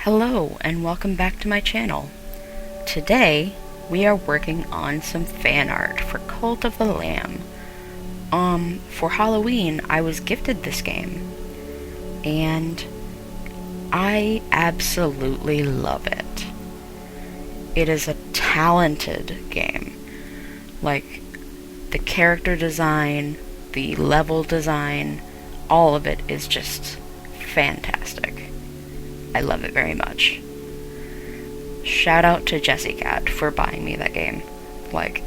Hello and welcome back to my channel. Today we are working on some fan art for Cult of the Lamb. For Halloween I was gifted this game and I absolutely love it. It is a talented game. Like, the character design, the level design, all of it is just fantastic. I love it very much. Shout out to Jessie Cat for buying me that game. Like,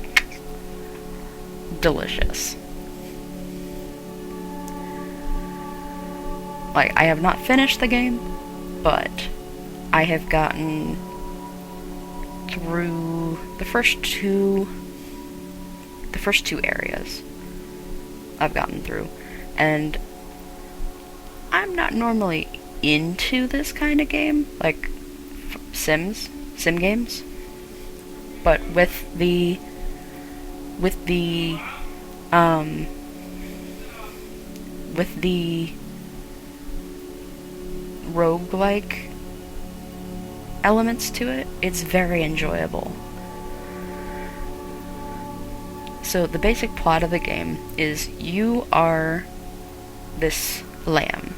delicious. Like, I have not finished the game, but I have gotten through the first two areas I've gotten through, and I'm not normally into this kind of game, like sim games, but with the roguelike elements to it, it's very enjoyable. So the basic plot of the game is you are this lamb,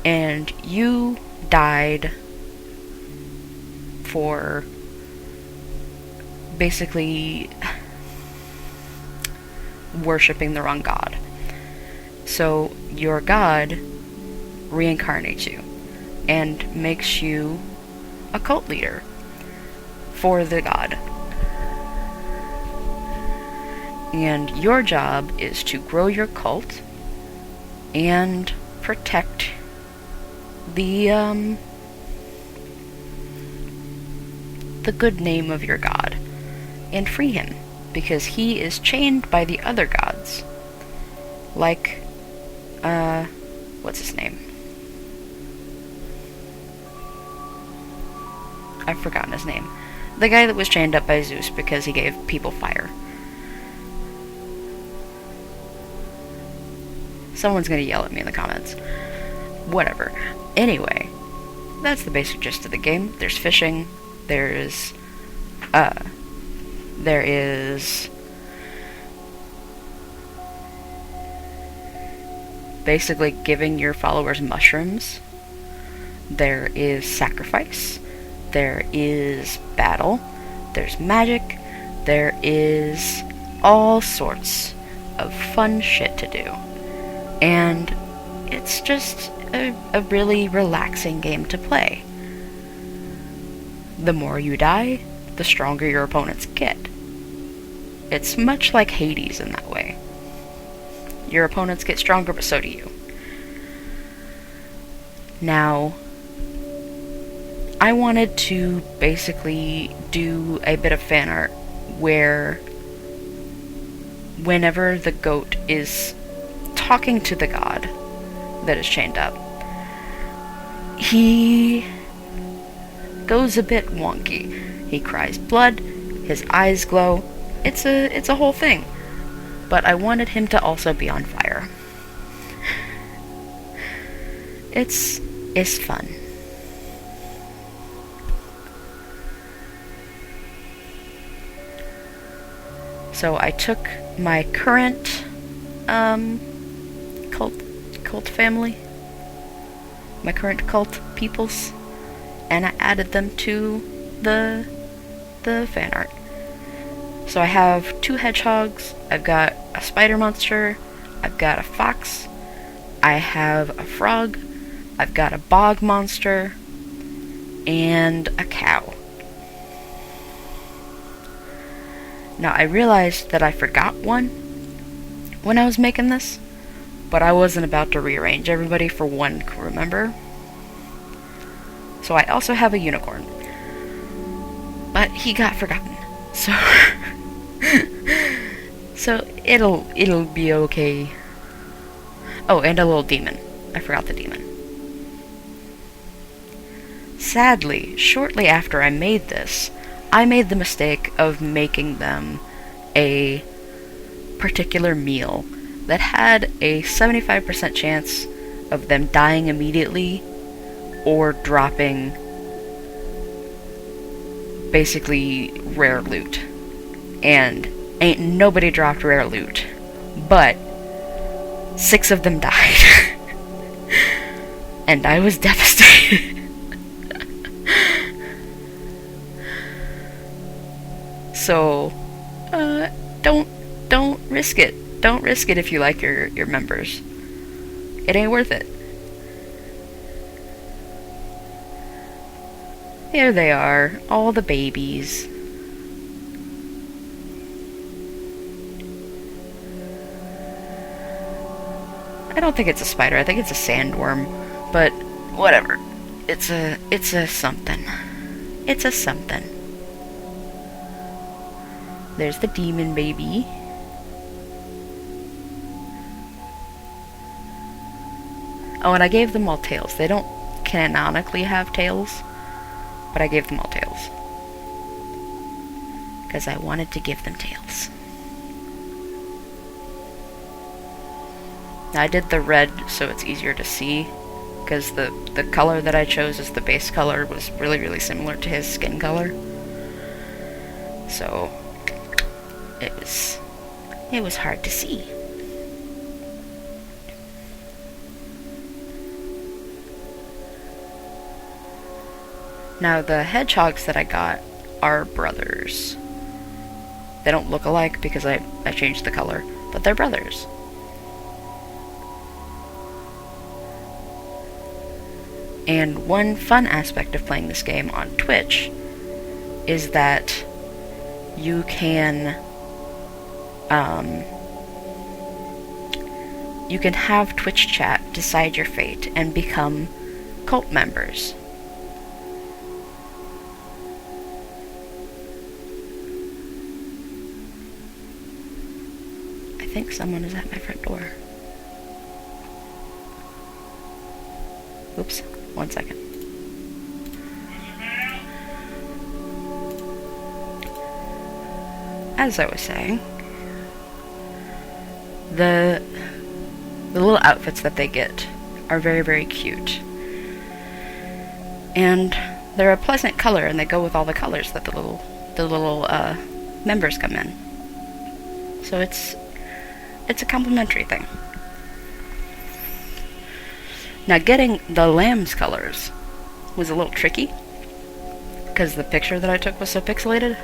and you died for basically worshipping the wrong god. So your god reincarnates you and makes you a cult leader for the god. And your job is to grow your cult and protect the good name of your god and free him, because he is chained by the other gods. Like, what's his name? I've forgotten his name. The guy that was chained up by Zeus because he gave people fire. Someone's gonna yell at me in the comments. Whatever. Anyway, that's the basic gist of the game. There's fishing. There is basically giving your followers mushrooms. There is sacrifice. There is battle. There's magic. There is all sorts of fun shit to do. And it's just a really relaxing game to play. The more you die, the stronger your opponents get. It's much like Hades in that way. Your opponents get stronger, but so do you. Now, I wanted to basically do a bit of fan art where whenever the goat is talking to the god that is chained up, he goes a bit wonky. He cries blood, his eyes glow. It's a whole thing. But I wanted him to also be on fire. It's fun. So I took my current cult family, my current cult peoples, and I added them to the fan art. So I have 2 hedgehogs, I've got a spider monster, I've got a fox, I have a frog, I've got a bog monster, and a cow. Now, I realized that I forgot one when I was making this, but I wasn't about to rearrange everybody for one crew member. So I also have a unicorn. But he got forgotten. So so it'll be okay. Oh, and a little demon. I forgot the demon. Sadly, shortly after I made this, I made the mistake of making them a particular meal that had a 75% chance of them dying immediately or dropping basically rare loot. And ain't nobody dropped rare loot. But 6 of them died. And I was devastated. So, don't risk it. Don't risk it if you like your members. It ain't worth it. Here they are, all the babies. I don't think it's a spider, I think it's a sandworm. But, whatever. It's a something. It's a something. There's the demon baby. Oh, and I gave them all tails. They don't canonically have tails, but I gave them all tails. Because I wanted to give them tails. Now, I did the red so it's easier to see, because the color that I chose as the base color was really, really similar to his skin color. So, it was hard to see. Now, the hedgehogs that I got are brothers. They don't look alike because I changed the color, but they're brothers. And one fun aspect of playing this game on Twitch is that you can have Twitch chat decide your fate and become cult members. I think someone is at my front door. Oops, 1 second. As I was saying, the little outfits that they get are very, very cute. And they're a pleasant color, and they go with all the colors that the little members come in. So it's a complimentary thing. Now, getting the lamb's colors was a little tricky, because the picture that I took was so pixelated.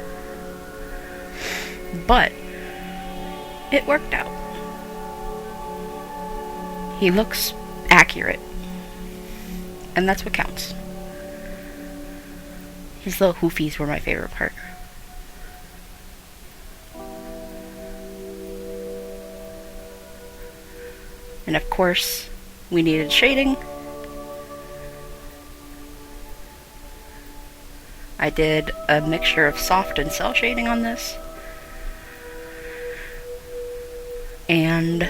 But it worked out. He looks accurate, and that's what counts. His little hoofies were my favorite part. And of course, we needed shading. I did a mixture of soft and cell shading on this. And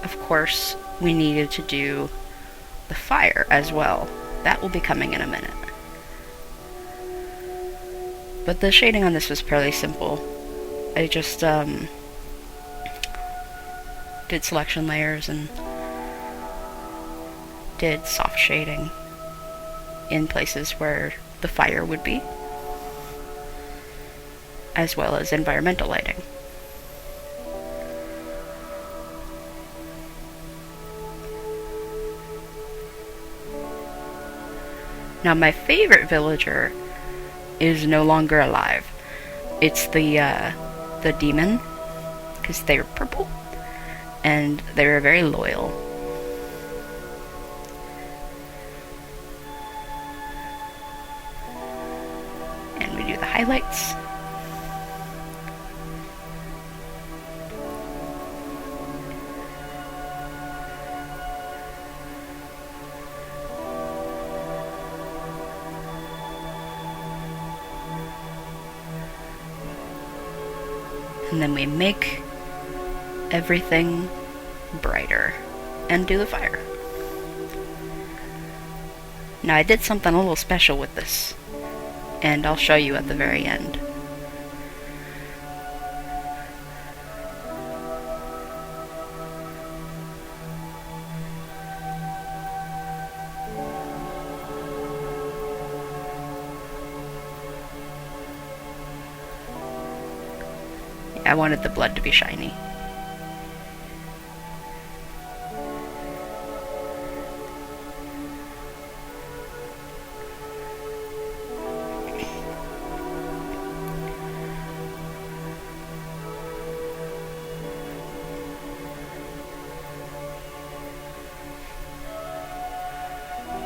of course, we needed to do the fire as well. That will be coming in a minute. But the shading on this was fairly simple. I just did selection layers and did soft shading in places where the fire would be, as well as environmental lighting. Now, my favorite villager is no longer alive. It's the demon, because they're purple, and they're very loyal. And we do the highlights. And then we make everything brighter and do the fire. Now, I did something a little special with this, and I'll show you at the very end. I wanted the blood to be shiny.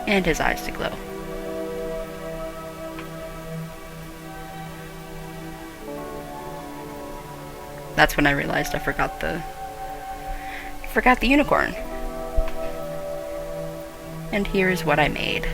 And his eyes to glow. That's when I realized I forgot the unicorn. And here's what I made.